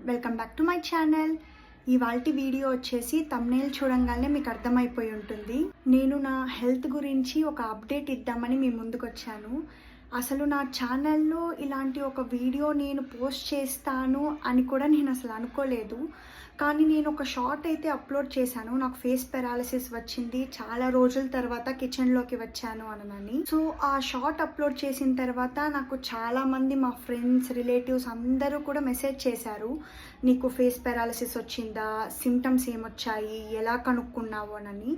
Welcome back to my channel. ఇవాల్టి video వచ్చేసి thumbnail చూడంగానే మీకు అర్థమైపోయి ఉంటుంది. నేను నా హెల్త్ గురించి ఒక అప్డేట్ ఇద్దామని మీ ముందుకు వచ్చాను. అసలు నా ఛానల్లో ఇలాంటి ఒక వీడియో నేను పోస్ట్ చేస్తాను అని కూడా నేను అసలు అనుకోలేదు. కానీ నేను ఒక షార్ట్ అయితే అప్లోడ్ చేశాను. నాకు ఫేస్ పెరాలసిస్ వచ్చింది, చాలా రోజుల తర్వాత కిచెన్లోకి వచ్చాను అనని. సో ఆ షార్ట్ అప్లోడ్ చేసిన తర్వాత నాకు చాలామంది మా ఫ్రెండ్స్, రిలేటివ్స్ అందరూ కూడా మెసేజ్ చేశారు, నీకు ఫేస్ పెరాలసిస్ వచ్చిందా, సిమ్టమ్స్ ఏమొచ్చాయి, ఎలా కనుక్కున్నావు అని.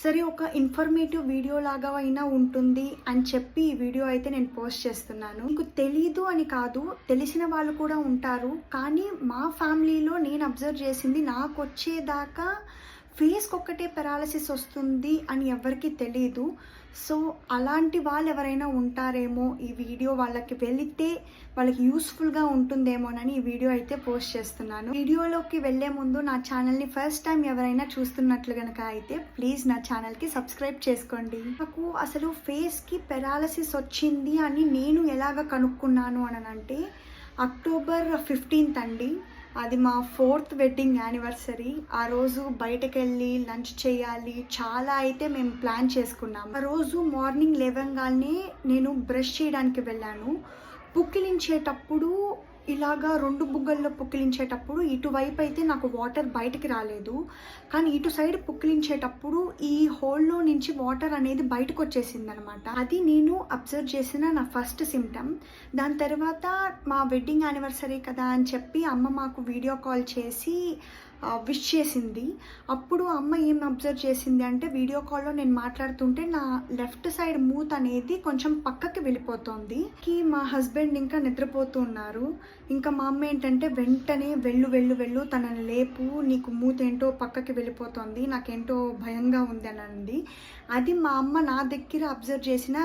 సరే, ఒక ఇన్ఫర్మేటివ్ వీడియో లాగా అయినా ఉంటుంది అని చెప్పి ఈ వీడియో అయితే నేను పోస్ట్ చేస్తున్నాను. మీకు తెలీదు అని కాదు, తెలిసిన వాళ్ళు కూడా ఉంటారు. కానీ మా ఫ్యామిలీలో నేను అబ్జర్వ్ చేసింది, నాకు వచ్చేదాకా ఫేస్కి ఒక్కటే పెరాలసిస్ వస్తుంది అని ఎవరికి తెలీదు. సో అలాంటి వాళ్ళు ఎవరైనా ఉంటారేమో, ఈ వీడియో వాళ్ళకి వెళితే వాళ్ళకి యూస్ఫుల్గా ఉంటుందేమోనని ఈ వీడియో అయితే పోస్ట్ చేస్తున్నాను. వీడియోలోకి వెళ్ళే ముందు నా ఛానల్ని ఫస్ట్ టైం ఎవరైనా చూస్తున్నట్లు కనుక అయితే ప్లీజ్ నా ఛానల్కి సబ్స్క్రైబ్ చేసుకోండి. నాకు అసలు ఫేస్కి పెరాలసిస్ వచ్చింది అని నేను ఎలాగ కనుక్కున్నాను అని అంటే, అక్టోబర్ 15th అండి, అది మా 4th వెడ్డింగ్ యానివర్సరీ. ఆ రోజు బయటకు వెళ్ళి లంచ్ చేయాలి, చాలా అయితే మేము ప్లాన్ చేసుకున్నాము. ఆ రోజు మార్నింగ్ లేవగానే నేను బ్రష్ చేయడానికి వెళ్ళాను. పుక్కిలించేటప్పుడు ఇలాగా 2 బుగ్గల్లో పుక్కిలించేటప్పుడు ఇటువైపు అయితే నాకు వాటర్ బయటికి రాలేదు, కానీ ఇటు సైడ్ పుక్కిలించేటప్పుడు ఈ హోల్లో నుంచి వాటర్ అనేది బయటకు వచ్చేసింది అనమాట. అది నేను అబ్జర్వ్ చేసిన నా ఫస్ట్ సిమ్టమ్. దాని తర్వాత మా వెడ్డింగ్ యానివర్సరీ కదా అని చెప్పి అమ్మ మాకు వీడియో కాల్ చేసి విష్ చేసింది. అప్పుడు అమ్మ ఏం అబ్జర్వ్ చేసింది అంటే, వీడియో కాల్లో నేను మాట్లాడుతుంటే నా లెఫ్ట్ సైడ్ మూత్ అనేది కొంచెం పక్కకి వెళ్ళిపోతుంది. మా హస్బెండ్ ఇంకా నిద్రపోతూ ఉన్నారు. ఇంకా మా అమ్మ ఏంటంటే, వెంటనే వెళ్ళు తనని లేపు, నీకు మూత్ ఏంటో పక్కకి వెళ్ళిపోతుంది, నాకేంటో భయంగా ఉంది అని అంది. అది మా అమ్మ నా దగ్గర అబ్జర్వ్ చేసిన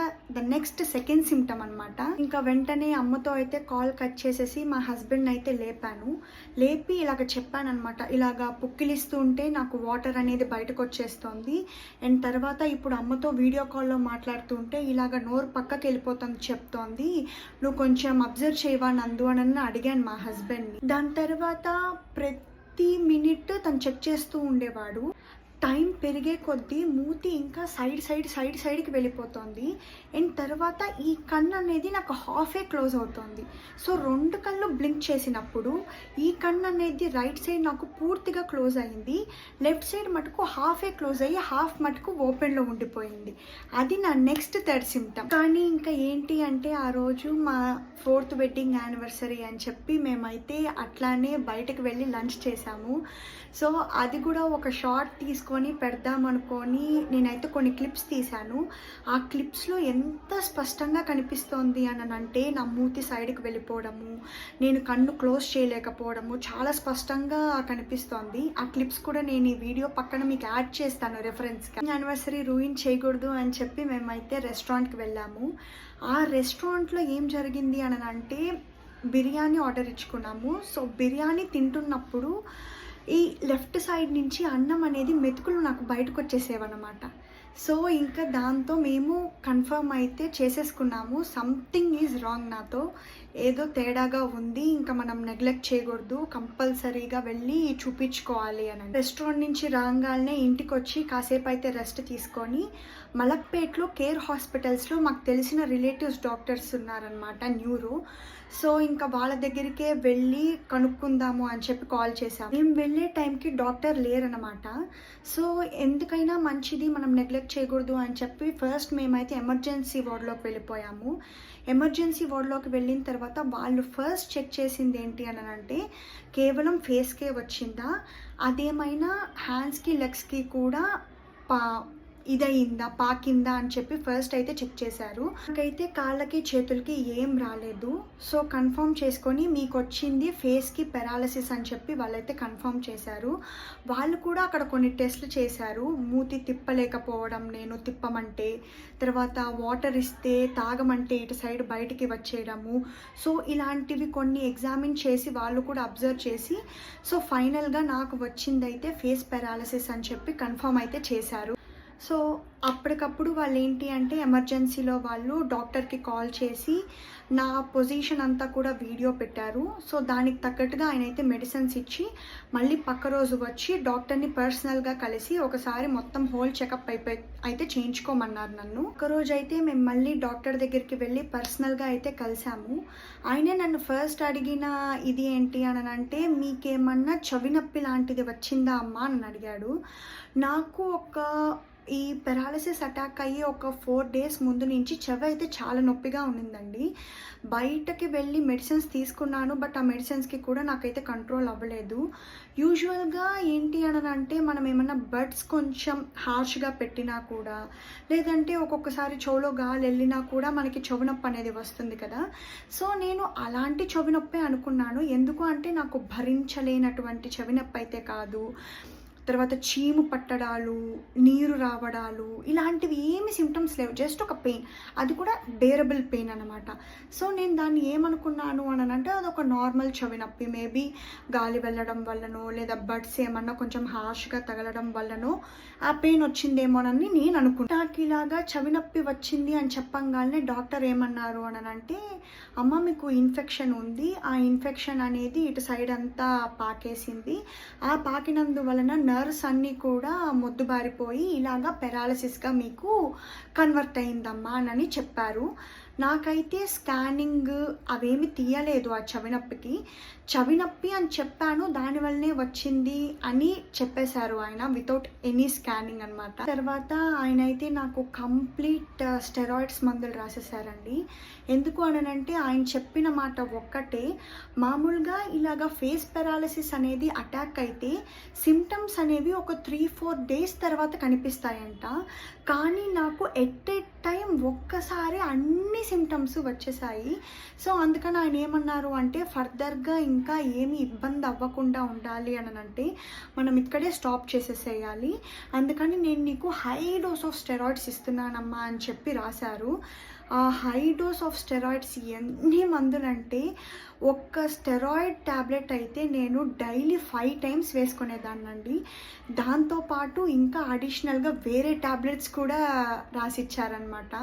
నెక్స్ట్ సెకండ్ సిమ్టమ్ అనమాట. ఇంకా వెంటనే అమ్మతో అయితే కాల్ కట్ చేసేసి మా హస్బెండ్ అయితే లేపి ఇలాగ చెప్పాను అనమాట, ఇలాగా పుక్కిలిస్తూ ఉంటే నాకు వాటర్ అనేది బయటకు వచ్చేస్తుంది. అండ్ తర్వాత ఇప్పుడు అమ్మతో వీడియో కాల్లో మాట్లాడుతుంటే ఇలాగ నోరు పక్కకి వెళ్ళిపోతుంది చెప్తోంది, నువ్వు కొంచెం అబ్జర్వ్ చేయవా నందు అని అడిగాను మా హస్బెండ్ని. దాని తర్వాత ప్రతి మినిట్ తను చెక్ చేస్తూ ఉండేవాడు. టైం పెరిగే కొద్దీ మూతి ఇంకా సైడ్కి వెళ్ళిపోతుంది. అండ్ తర్వాత ఈ కన్ను అనేది నాకు హాఫే క్లోజ్ అవుతుంది. సో 2 కళ్ళు బ్లింక్ చేసినప్పుడు ఈ కన్ను అనేది రైట్ సైడ్ నాకు పూర్తిగా క్లోజ్ అయింది, లెఫ్ట్ సైడ్ మటుకు హాఫే క్లోజ్ అయ్యి హాఫ్ మటుకు ఓపెన్లో ఉండిపోయింది. అది నా నెక్స్ట్ 3rd సిమ్టమ్. కానీ ఇంకా ఏంటి అంటే, ఆ రోజు మా 4th వెడ్డింగ్ యానివర్సరీ అని చెప్పి మేమైతే అట్లానే బయటకు వెళ్ళి లంచ్ చేసాము. సో అది కూడా ఒక షార్ట్ తీసుకొని పెడదామనుకొని నేనైతే కొన్ని క్లిప్స్ తీశాను. ఆ క్లిప్స్లో ఎంత స్పష్టంగా కనిపిస్తోంది అని అంటే, నా మూతి సైడ్కి వెళ్ళిపోవడము, నేను కన్ను క్లోజ్ చేయలేకపోవడము చాలా స్పష్టంగా కనిపిస్తోంది. ఆ క్లిప్స్ కూడా నేను ఈ వీడియో పక్కన మీకు యాడ్ చేస్తాను రెఫరెన్స్గా. యానివర్సరీ రూయిన్ చేయకూడదు అని చెప్పి మేమైతే రెస్టారెంట్కి వెళ్ళాము. ఆ రెస్టారెంట్లో ఏం జరిగింది అని అంటే, బిర్యానీ ఆర్డర్ ఇచ్చుకున్నాము. సో బిర్యానీ తింటున్నప్పుడు ఈ లెఫ్ట్ సైడ్ నుంచి అన్నం అనేది మెతుకులు నాకు బయటకు వచ్చేసేవన్నమాట. సో ఇంకా దాంతో మేము కన్ఫర్మ్ అయితే చేసేసుకున్నాము, సంథింగ్ ఈజ్ రాంగ్, నాతో ఏదో తేడాగా ఉంది, ఇంకా మనం నెగ్లెక్ట్ చేయకూడదు, కంపల్సరీగా వెళ్ళి చూపించుకోవాలి అని. రెస్టారెంట్ నుంచి రాగానే ఇంటికి వచ్చి కాసేపు అయితే రెస్ట్ తీసుకొని మలక్పేట్లో కేర్ హాస్పిటల్స్లో మాకు తెలిసిన రిలేటివ్స్ డాక్టర్స్ ఉన్నారనమాట, న్యూరో. సో ఇంకా వాళ్ళ దగ్గరికే వెళ్ళి కనుక్కుందాము అని చెప్పి కాల్ చేసాము. మేము వెళ్ళే టైంకి డాక్టర్ లేరనమాట. సో ఎందుకైనా మంచిది, మనం నెగ్లెక్ట్ చేయకూడదు అని చెప్పి ఫస్ట్ మేమైతే ఎమర్జెన్సీ వార్డులోకి వెళ్ళిపోయాము. ఎమర్జెన్సీ వార్డులోకి వెళ్ళిన తర్వాత వాళ్ళు ఫస్ట్ చెక్ చేసింది ఏంటి అని అంటే, కేవలం ఫేస్కే వచ్చిందా, అదేమైనా హ్యాండ్స్కి లెగ్స్కి కూడా ఇదయిందా, పాకిందా అని చెప్పి ఫస్ట్ అయితే చెక్ చేశారు. నాకైతే కాళ్ళకి చేతులకి ఏం రాలేదు. సో కన్ఫర్మ్ చేసుకొని మీకు వచ్చింది ఫేస్కి పెరాలసిస్ అని చెప్పి వాళ్ళైతే కన్ఫర్మ్ చేశారు. వాళ్ళు కూడా అక్కడ కొన్ని టెస్ట్లు చేశారు. మూతి తిప్పలేకపోవడం, నేను తిప్పమంటే, తర్వాత వాటర్ ఇస్తే తాగమంటే ఇటు సైడ్ బయటికి వచ్చేయడము. సో ఇలాంటివి కొన్ని ఎగ్జామిన్ చేసి వాళ్ళు కూడా అబ్జర్వ్ చేసి, సో ఫైనల్గా నాకు వచ్చిందైతే ఫేస్ పెరాలసిస్ అని చెప్పి కన్ఫర్మ్ అయితే చేశారు. సో అప్పటికప్పుడు వాళ్ళు ఏంటి అంటే ఎమర్జెన్సీలో వాళ్ళు డాక్టర్కి కాల్ చేసి నా పొజిషన్ అంతా కూడా వీడియో పెట్టారు. సో దానికి తగ్గట్టుగా ఆయన అయితే మెడిసిన్స్ ఇచ్చి మళ్ళీ పక్క రోజు వచ్చి డాక్టర్ని పర్సనల్గా కలిసి ఒకసారి మొత్తం హోల్ చెకప్ అయితే చేయించుకోమన్నారు నన్ను. ఒకరోజు అయితే మేము మళ్ళీ డాక్టర్ దగ్గరికి వెళ్ళి పర్సనల్గా అయితే కలిసాము. ఆయనే నన్ను ఫస్ట్ అడిగిన ఇది ఏంటి అని అంటే, మీకేమన్నా చెవి నొప్పి లాంటిది వచ్చిందా అమ్మా అని అడిగాడు. నాకు ఈ పెరాలసిస్ అటాక్ అయ్యి ఒక 4 days ముందు నుంచి చెవి అయితే చాలా నొప్పిగా ఉన్నిందండి. బయటకి వెళ్ళి మెడిసిన్స్ తీసుకున్నాను, బట్ ఆ మెడిసిన్స్కి కూడా నాకైతే కంట్రోల్ అవ్వలేదు. యూజువల్గా ఏంటి అని అంటే, మనం ఏమన్నా బడ్స్ కొంచెం హార్ష్గా పెట్టినా కూడా, లేదంటే ఒక్కొక్కసారి చెవులో గాలి వెళ్ళినా కూడా మనకి చెవి నొప్పి అనేది వస్తుంది కదా. సో నేను అలాంటి చెవి నొప్పి అనుకున్నాను. ఎందుకు అంటే నాకు భరించలేనటువంటి చెవి నొప్పి అయితే కాదు. తర్వాత చీము పట్టడాలు, నీరు రావడాలు ఇలాంటివి ఏమి సిమ్టమ్స్ లేవు. జస్ట్ ఒక పెయిన్, అది కూడా బేరబుల్ పెయిన్ అనమాట. సో నేను దాన్ని ఏమనుకున్నాను అని అంటే, అదొక నార్మల్ చెవి నొప్పి, మేబీ గాలి వెళ్ళడం వల్లనో లేదా బడ్స్ ఏమన్నా కొంచెం హార్ష్గా తగలడం వల్లనో ఆ పెయిన్ వచ్చిందేమోనని నేను అనుకున్నాను. నాకు ఇలాగా చెవి నొప్పి వచ్చింది అని చెప్పంగానే డాక్టర్ ఏమన్నారు అని అంటే, అమ్మ మీకు ఇన్ఫెక్షన్ ఉంది, ఆ ఇన్ఫెక్షన్ అనేది ఇటు సైడ్ అంతా పాకేసింది, ఆ పాకినందువలన నర్వ్స్ అన్నీ కూడా మొద్దుబారిపోయి ఇలాగా పెరాలసిస్గా మీకు కన్వర్ట్ అయిందమ్మా అని చెప్పారు. నాకైతే స్కానింగ్ అవేమి తీయలేదు ఆ చెవి నొప్పికి. చెవి నొప్పి అని చెప్పాను, దానివల్లనే వచ్చింది అని చెప్పేశారు ఆయన, వితౌట్ ఎనీ స్కానింగ్ అనమాట. తర్వాత ఆయన అయితే నాకు కంప్లీట్ స్టెరాయిడ్స్ మందులు రాసేసారండి. ఎందుకు అనంటే, ఆయన చెప్పిన మాట ఒక్కటే, మామూలుగా ఇలాగా ఫేస్ పెరాలసిస్ అనేది అటాక్ అయితే సిమ్టమ్స్ అనేవి ఒక 3-4 days తర్వాత కనిపిస్తాయంట. కానీ నాకు ఎట్ ఏ టైం ఒక్కసారి అన్ని సిమ్టమ్స్ వచ్చేసాయి. సో అందుకని ఆయన ఏమన్నారు అంటే, ఫర్దర్గా ఇంకా ఏమి ఇబ్బంది అవ్వకుండా ఉండాలి అని అంటే మనం ఇక్కడే స్టాప్ చేసేసేయాలి, అందుకని నేను నీకు హై డోస్ ఆఫ్ స్టెరాయిడ్స్ ఇస్తున్నానమ్మా అని చెప్పి రాశారు. ఆ హై డోస్ ఆఫ్ స్టెరాయిడ్స్ ఎన్ని మందులంటే, ఒక్క స్టెరాయిడ్ ట్యాబ్లెట్ అయితే నేను డైలీ 5 times వేసుకునేదాన్నండి. దాంతోపాటు ఇంకా అడిషనల్గా వేరే ట్యాబ్లెట్స్ కూడా రాసిచ్చారనమాట.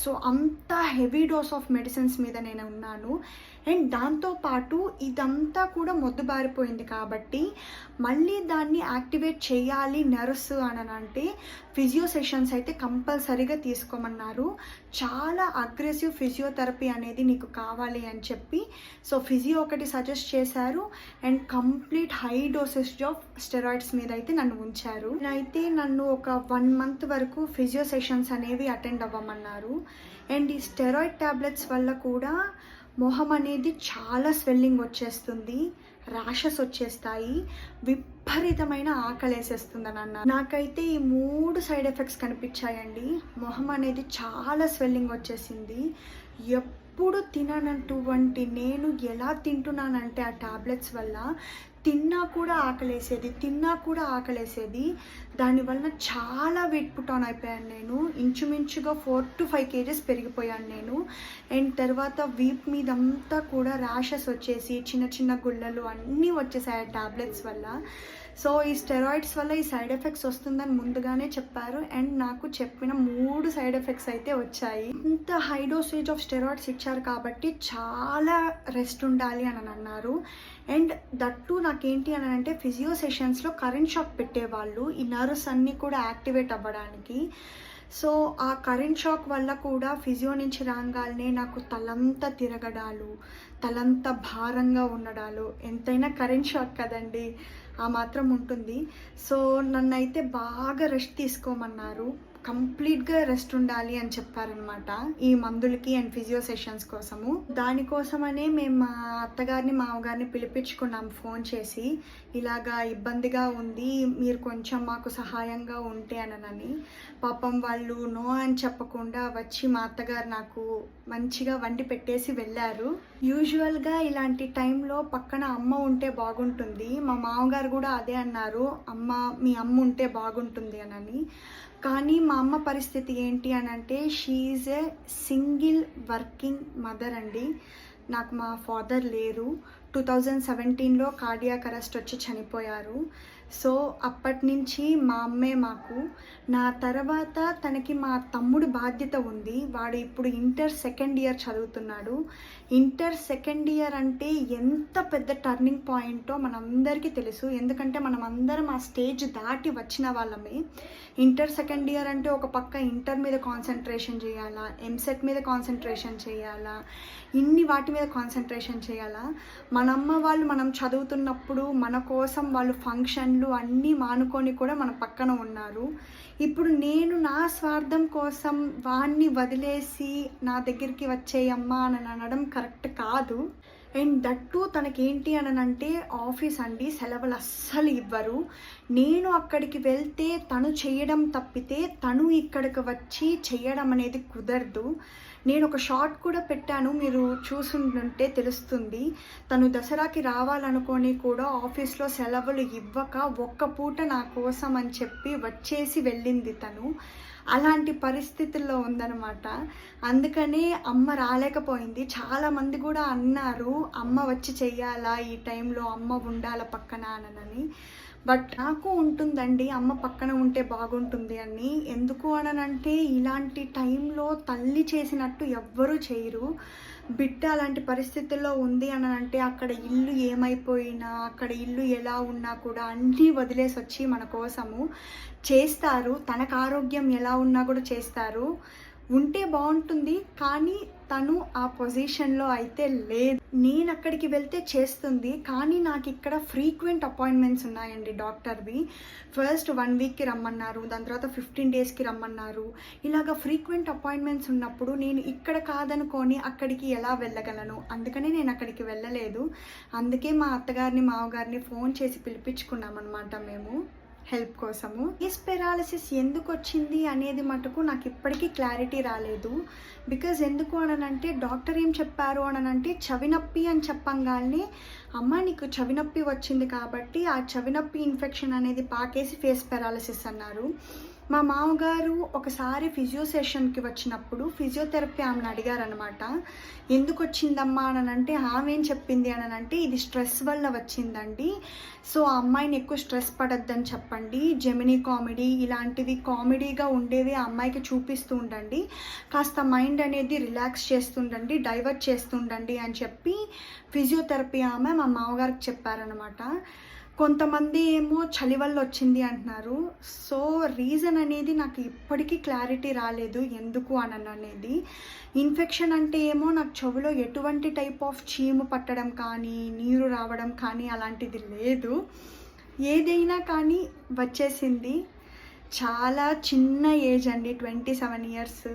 సో అంత హెవీ డోస్ ఆఫ్ మెడిసిన్స్ మీద నేను ఉన్నాను. అండ్ దాంతోపాటు ఇదంతా కూడా మొద్దుబారిపోయింది కాబట్టి మళ్ళీ దాన్ని యాక్టివేట్ చేయాలి నర్వ్స్ అని అంటే ఫిజియో సెషన్స్ అయితే కంపల్సరీగా తీసుకోమన్నారు. చాలా అగ్రెసివ్ ఫిజియోథెరపీ అనేది నీకు కావాలి అని చెప్పి సో ఫిజియో ఒకటి సజెస్ట్ చేశారు. And complete high doses of steroids మీద అయితే నన్ను ఉంచారు. అయితే నన్ను ఒక 1 month వరకు ఫిజియో సెషన్స్ అనేవి అటెండ్ అవ్వమన్నారు. అండ్ ఈ స్టెరాయిడ్ ట్యాబ్లెట్స్ వల్ల కూడా మొహం అనేది చాలా స్వెల్లింగ్ వచ్చేస్తుంది, ర్యాషెస్ వచ్చేస్తాయి, విపరీతమైన ఆకలేసేస్తుంది అని అన్నారు. నాకైతే ఈ 3 సైడ్ ఎఫెక్ట్స్ కనిపించాయండి. మొహం అనేది చాలా స్వెల్లింగ్ వచ్చేసింది. ఎప్పుడు తిననటువంటి నేను ఎలా తింటున్నానంటే ఆ ట్యాబ్లెట్స్ వల్ల తిన్నా కూడా ఆకలేసేది. దానివల్ల చాలా వెయిట్ పుట్ ఆన్ అయిపోయాను నేను. ఇంచుమించుగా 4 to 5 kgs పెరిగిపోయాను నేను. అండ్ తర్వాత వీప్ మీద అంతా కూడా ర్యాషెస్ వచ్చేసి చిన్న చిన్న గుళ్ళలు అన్నీ వచ్చేసాయి ఆ ట్యాబ్లెట్స్ వల్ల. సో ఈ స్టెరాయిడ్స్ వల్ల ఈ సైడ్ ఎఫెక్ట్స్ వస్తుందని ముందుగానే చెప్పారు. అండ్ నాకు చెప్పిన 3 సైడ్ ఎఫెక్ట్స్ అయితే వచ్చాయి. ఇంత హై డోసేజ్ ఆఫ్ స్టెరాయిడ్స్ ఇచ్చారు కాబట్టి చాలా రెస్ట్ ఉండాలి అని అన్నారు. అండ్ దట్టు నాకేంటి అని అంటే ఫిజియో సెషన్స్లో కరెంట్ షాక్ పెట్టేవాళ్ళు ఈ నర్వ్స్ అన్నీ కూడా యాక్టివేట్ అవ్వడానికి. సో ఆ కరెంట్ షాక్ వల్ల కూడా ఫిజియో నుంచి రాగానే నాకు తలంతా తిరగడాలు, తలంతా భారంగా ఉండడాలు, ఎంతైనా కరెంట్ షాక్ కదండి, ఆ మాత్రం ఉంటుంది. సో నన్నైతే బాగా రెస్ట్ తీసుకోమన్నారు, కంప్లీట్గా రెస్ట్ ఉండాలి అని చెప్పారనమాట ఈ మందులకి అండ్ ఫిజియో సెషన్స్ కోసము. దానికోసమనే మేము మా అత్తగారిని మామగారిని పిలిపించుకున్నాం ఫోన్ చేసి, ఇలాగా ఇబ్బందిగా ఉంది, మీరు కొంచెం మాకు సహాయంగా ఉంటే అనని. పాపం వాళ్ళు నో అని చెప్పకుండా వచ్చి మా అత్తగారు నాకు మంచిగా వండి పెట్టేసి వెళ్ళారు. యూజువల్గా ఇలాంటి టైంలో పక్కన అమ్మ ఉంటే బాగుంటుంది, మా మామగారు కూడా అదే అన్నారు, మీ అమ్మ ఉంటే బాగుంటుంది అని. కానీ మా అమ్మ పరిస్థితి ఏంటి అని అంటే, she is a single working mother అండి. నాకు మా ఫాదర్ లేరు. 2017లో కార్డియాక్ అరెస్ట్ వచ్చి చనిపోయారు. సో అప్పటి నుంచి మా అమ్మే మాకు. నా తర్వాత తనకి మా తమ్ముడు బాధ్యత ఉంది. వాడు ఇప్పుడు ఇంటర్ సెకండ్ ఇయర్ చదువుతున్నాడు. ఇంటర్ సెకండ్ ఇయర్ అంటే ఎంత పెద్ద టర్నింగ్ పాయింటో మనందరికీ తెలుసు. ఎందుకంటే మనం అందరం ఆ స్టేజ్ దాటి వచ్చిన వాళ్ళమే. ఇంటర్ సెకండ్ ఇయర్ అంటే ఒక పక్క ఇంటర్ మీద కాన్సన్ట్రేషన్ చేయాలా, ఎంసెట్ మీద కాన్సన్ట్రేషన్ చేయాలా, ఇన్ని వాటి మీద కాన్సన్ట్రేషన్ చేయాలా. మన అమ్మ వాళ్ళు మనం చదువుతున్నప్పుడు మన కోసం వాళ్ళు ఫంక్షన్లు అన్నీ మానుకొని కూడా మన పక్కన ఉన్నారు. ఇప్పుడు నేను నా స్వార్థం కోసం వాడిని వదిలేసి నా దగ్గరికి వచ్చేయమ్మా అని అనడం కరెక్ట్ కాదు. అండ్ దట్టు తనకేంటి అంటే ఆఫీస్ అండి, సెలవులు అస్సలు ఇవ్వరు. నేను అక్కడికి వెళ్తే తను చేయడం తప్పితే తను ఇక్కడికి వచ్చి చేయడం అనేది కుదరదు. నేను ఒక షార్ట్ కూడా పెట్టాను, మీరు చూసుంటే తెలుస్తుంది. తను దసరాకి రావాలనుకొని కూడా ఆఫీస్లో సెలవులు ఇవ్వక ఒక్క పూట నా కోసం అని చెప్పి వచ్చేసి వెళ్ళింది తను. అలాంటి పరిస్థితుల్లో ఉందన్నమాట. అందుకనే అమ్మ రాలేకపోయింది. చాలామంది కూడా అన్నారు అమ్మ వచ్చి చెయ్యాలా, ఈ టైంలో అమ్మ ఉండాల పక్కన అనని. బట్ నాకు ఉంటుందండి అమ్మ పక్కన ఉంటే బాగుంటుంది అని. ఎందుకు అనంటే ఇలాంటి టైంలో తల్లి చేసినట్టు ఎవ్వరూ చేయరు. బిడ్డ అలాంటి పరిస్థితుల్లో ఉంది అంటే అక్కడ ఇల్లు ఏమైపోయినా, అక్కడ ఇల్లు ఎలా ఉన్నా కూడా అన్నీ వదిలేసి వచ్చి మన కోసము చేస్తారు. తనకు ఆరోగ్యం ఎలా ఉన్నా కూడా చేస్తారు. ఉంటే బాగుంటుంది, కానీ తను ఆ పొజిషన్లో అయితే లేదు. నేను అక్కడికి వెళ్తే చేస్తుంది, కానీ నాకు ఇక్కడ ఫ్రీక్వెంట్ అపాయింట్మెంట్స్ ఉన్నాయండి డాక్టర్వి. ఫస్ట్ 1 వీక్కి రమ్మన్నారు, దాని తర్వాత 15 డేస్కి రమ్మన్నారు. ఇలాగ ఫ్రీక్వెంట్ అపాయింట్మెంట్స్ ఉన్నప్పుడు నేను ఇక్కడ కాదనుకొని అక్కడికి ఎలా వెళ్ళగలను? అందుకనే నేను అక్కడికి వెళ్ళలేదు. అందుకే మా అత్తగారిని మామగారిని ఫోన్ చేసి పిలిపించుకున్నామన్నమాట మేము హెల్ప్ కోసము. ఫేస్ పెరాలసిస్ ఎందుకు వచ్చింది అనేది మటుకు నాకు ఇప్పటికీ క్లారిటీ రాలేదు. బికాజ్ ఎందుకు అనంటే డాక్టర్ ఏం చెప్పారు అనంటే చవినొప్పి అని చెప్పంగానే అమ్మ నీకు చవినొప్పి వచ్చింది కాబట్టి ఆ చవినొప్పి ఇన్ఫెక్షన్ అనేది పాకేసి ఫేస్ పెరాలసిస్ అన్నారు. మా మామగారు ఒకసారి ఫిజియో సెషన్కి వచ్చినప్పుడు ఫిజియోథెరపీ ఆమెను అడిగారనమాట, ఎందుకు వచ్చిందమ్మా అనంటే ఆమె ఏం చెప్పింది అనంటే ఇది స్ట్రెస్ వల్ల వచ్చిందండి. సో ఆ అమ్మాయిని ఎక్కువ స్ట్రెస్ పడద్దని చెప్పండి, జెమినీ కామెడీ ఇలాంటివి కామెడీగా ఉండేవి ఆ అమ్మాయికి చూపిస్తూ ఉండండి, కాస్త మైండ్ అనేది రిలాక్స్ చేస్తుండండి, డైవర్ట్ చేస్తుండండి అని చెప్పి ఫిజియోథెరపీ ఆమె మా మామగారికి చెప్పారనమాట. కొంతమంది ఏమో చలి వల్ల వచ్చింది అంటున్నారు. సో రీజన్ అనేది నాకు ఇప్పటికీ క్లారిటీ రాలేదు ఎందుకు అనేది. ఇన్ఫెక్షన్ అంటే ఏమో నాకు చెవిలో ఎటువంటి టైప్ ఆఫ్ చీము పట్టడం కానీ నీరు రావడం కానీ అలాంటిది లేదు. ఏదైనా కానీ వచ్చేసింది. చాలా చిన్న ఏజ్ అండి, 27 ఇయర్స్.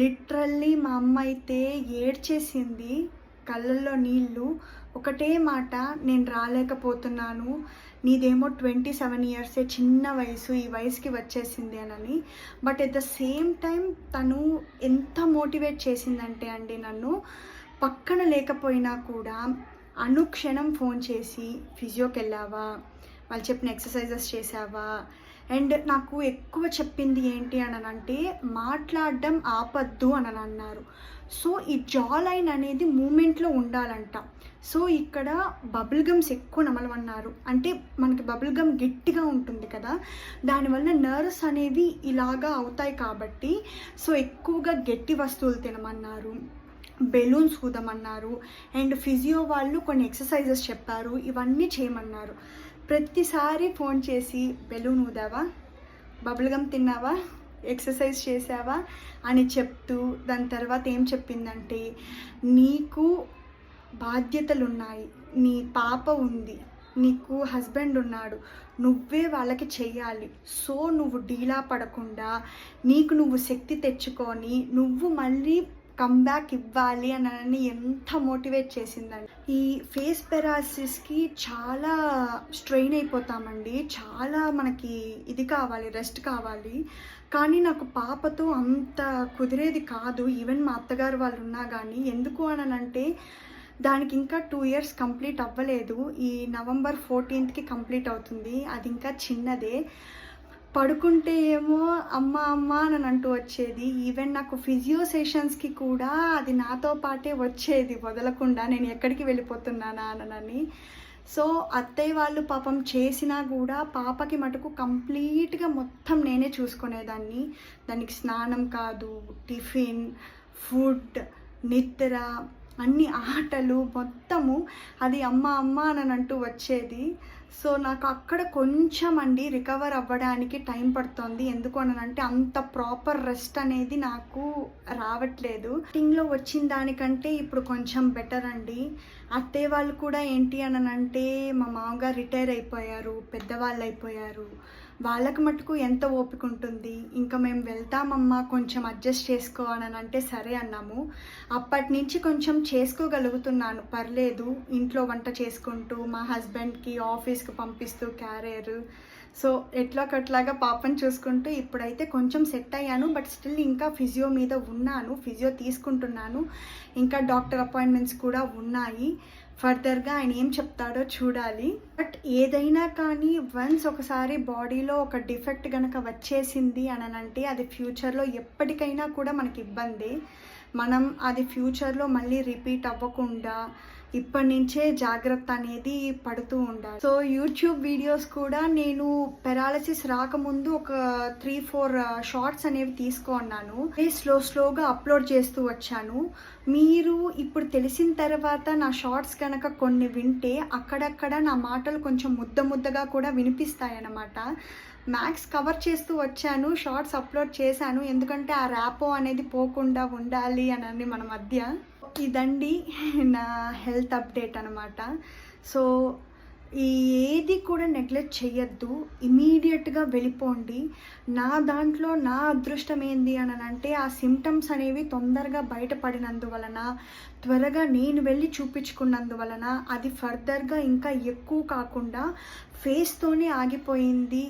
లిటరల్లీ మా అమ్మ అయితే ఏడ్చేసింది, కళ్ళల్లో నీళ్ళు. ఒకటే మాట, నేను రాలేకపోతున్నాను, నీదేమో 27 ఇయర్సే, చిన్న వయసు, ఈ వయసుకి వచ్చేసింది అని. But at the same time తను ఎంత మోటివేట్ చేసిందంటే అండి నన్ను, పక్కన లేకపోయినా కూడా అనుక్షణం ఫోన్ చేసి ఫిజియోకి వెళ్ళావా, వాళ్ళు చెప్పిన ఎక్సర్సైజెస్ చేసావా, అండ్ నాకు ఎక్కువ చెప్పింది ఏంటి అనంటే మాట్లాడడం ఆపద్దు అని అన్నారు. సో ఈ జా లైన్ అనేది మూమెంట్లో ఉండాలంట. సో ఇక్కడ బబుల్ గమ్స్ ఎక్కువ నమలమన్నారు. అంటే మనకి బబుల్ గమ్ గట్టిగా ఉంటుంది కదా, దానివల్ల నర్వ్స్ అనేవి ఇలాగా అవుతాయి కాబట్టి సో ఎక్కువగా గట్టి వస్తువులు తినమన్నారు, బెలూన్స్ ఊదమన్నారు, అండ్ ఫిజియో వాళ్ళు కొన్ని ఎక్సర్సైజెస్ చెప్పారు, ఇవన్నీ చేయమన్నారు. ప్రతిసారి ఫోన్ చేసి బెలూన్ ఊదావా, బబుల్ గమ్ తిన్నావా, ఎక్సర్సైజ్ చేసావా అని చెప్తూ దాని తర్వాత ఏం చెప్పిందంటే, నీకు బాధ్యతలు ఉన్నాయి, నీ పాప ఉంది, నీకు హస్బెండ్ ఉన్నాడు, నువ్వే వాళ్ళకి చెయ్యాలి. సో నువ్వు డీలా పడకుండా నీకు నువ్వు శక్తి తెచ్చుకొని నువ్వు మళ్ళీ కమ్బ్యాక్ ఇవ్వాలి అని ఎంత మోటివేట్ చేసిందండి. ఈ ఫేస్ పెరాలసిస్కి చాలా స్ట్రెయిన్ అయిపోతామండి, చాలా మనకి ఇది కావాలి, రెస్ట్ కావాలి. కానీ నాకు పాపతో అంత కుదిరేది కాదు. ఈవెన్ మా అత్తగారు వాళ్ళు ఉన్నా కానీ. ఎందుకు అనంటే దానికి ఇంకా 2 ఇయర్స్ కంప్లీట్ అవ్వలేదు. ఈ నవంబర్ 14th కంప్లీట్ అవుతుంది. అది ఇంకా చిన్నదే. పడుకుంటే ఏమో అమ్మ అమ్మ అని అంటూ వచ్చేది. ఈవెన్ నాకు ఫిజియో సెషన్స్కి కూడా అది నాతో పాటే వచ్చేది వదలకుండా, నేను ఎక్కడికి వెళ్ళిపోతున్నానా అని. సో అత్తయ్య వాళ్ళు పాపం చేసినా కూడా పాపకి మటుకు కంప్లీట్గా మొత్తం నేనే చూసుకునేదాన్ని. దానికి స్నానం కాదు, టిఫిన్, ఫుడ్, నిద్ర, అన్ని ఆటలు మొత్తము అది అమ్మ అమ్మ అని అంటూ వచ్చేది. సో నాకు అక్కడ కొంచెం రికవర్ అవ్వడానికి టైం పడుతుంది. ఎందుకు అంటే అంత ప్రాపర్ రెస్ట్ అనేది నాకు రావట్లేదు. టింగ్లో వచ్చిన దానికంటే ఇప్పుడు కొంచెం బెటర్ అండి. అత్తయ్య వాళ్ళు కూడా ఏంటి అంటే మా మామగారు రిటైర్ అయిపోయారు, పెద్దవాళ్ళు అయిపోయారు. వాళ్ళకి మటుకు ఎంత ఓపిక ఉంటుంది. ఇంకా మేము వెళ్తామమ్మా కొంచెం అడ్జస్ట్ చేసుకో అని అంటే సరే అన్నాము. అప్పటి నుంచి కొంచెం చేసుకోగలుగుతున్నాను, పర్లేదు. ఇంట్లో వంట చేసుకుంటూ మా హస్బెండ్కి ఆఫీస్కి పంపిస్తూ క్యారియర్, సో ఎట్లాగట్లాగా పాపని చూసుకుంటూ ఇప్పుడైతే కొంచెం సెట్ అయ్యాను. బట్ స్టిల్ ఇంకా ఫిజియో మీద ఉన్నాను, ఫిజియో తీసుకుంటున్నాను. ఇంకా డాక్టర్ అపాయింట్మెంట్స్ కూడా ఉన్నాయి. ఫర్దర్గా ఆయన ఏం చెప్తాడో చూడాలి. బట్ ఏదైనా కానీ వన్స్ ఒకసారి బాడీలో ఒక డిఫెక్ట్ కనుక వచ్చేసింది అని అంటే అది ఫ్యూచర్లో ఎప్పటికైనా కూడా మనకి ఇబ్బంది. మనం అది ఫ్యూచర్లో మళ్ళీ రిపీట్ అవ్వకుండా ఇప్పటి నుంచే జాగ్రత్త అనేది పడుతూ ఉండాలి. సో యూట్యూబ్ వీడియోస్ కూడా నేను పెరాలసిస్ రాకముందు ఒక 3-4 షార్ట్స్ అనేవి తీసుకున్నాను. స్లోగా అప్లోడ్ చేస్తూ వచ్చాను. మీరు ఇప్పుడు తెలిసిన తర్వాత నా షార్ట్స్ కనుక కొన్ని వింటే అక్కడక్కడ నా మాటలు కొంచెం ముద్దగా కూడా వినిపిస్తాయన్నమాట. మ్యాక్స్ కవర్ చేస్తూ వచ్చాను, షార్ట్స్ అప్లోడ్ చేశాను. ఎందుకంటే ఆ ర్యాపో అనేది పోకుండా ఉండాలి అని మన మధ్య. ఇదండి నా హెల్త్ అప్డేట్ అనమాట. సో ఏది కూడా నెగ్లెక్ట్ చేయొద్దు, ఇమీడియట్గా వెళ్ళిపోండి. నా దాంట్లో నా అదృష్టం ఏంది అని అంటే ఆ సిమ్టమ్స్ అనేవి తొందరగా బయటపడినందువలన, త్వరగా నేను వెళ్ళి చూపించుకున్నందువలన అది ఫర్దర్గా ఇంకా ఎక్కువ కాకుండా ఫేస్తోనే ఆగిపోయింది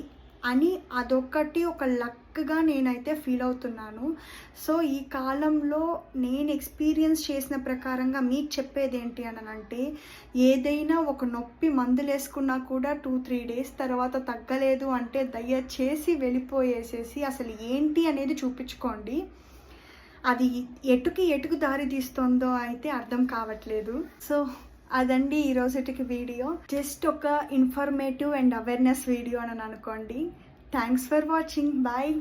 అని అదొక్కటి ఒక లక్గా నేనైతే ఫీల్ అవుతున్నాను. సో ఈ కాలంలో నేను ఎక్స్పీరియన్స్ చేసిన ప్రకారంగా మీకు చెప్పేది ఏంటి అని అంటే ఏదైనా ఒక నొప్పి మందులు వేసుకున్నా కూడా 2-3 డేస్ తర్వాత తగ్గలేదు అంటే దయచేసి వెళ్ళిపోయేసేసి అసలు ఏంటి అనేది చూపించుకోండి. అది ఎటుకు దారి తీస్తుందో అయితే అర్థం కావట్లేదు. సో అదండి ఈరోజుటికి వీడియో. జస్ట్ ఒక ఇన్ఫర్మేటివ్ అండ్ అవేర్నెస్ వీడియో అని అనుకోండి. Thanks for watching. బాయ్.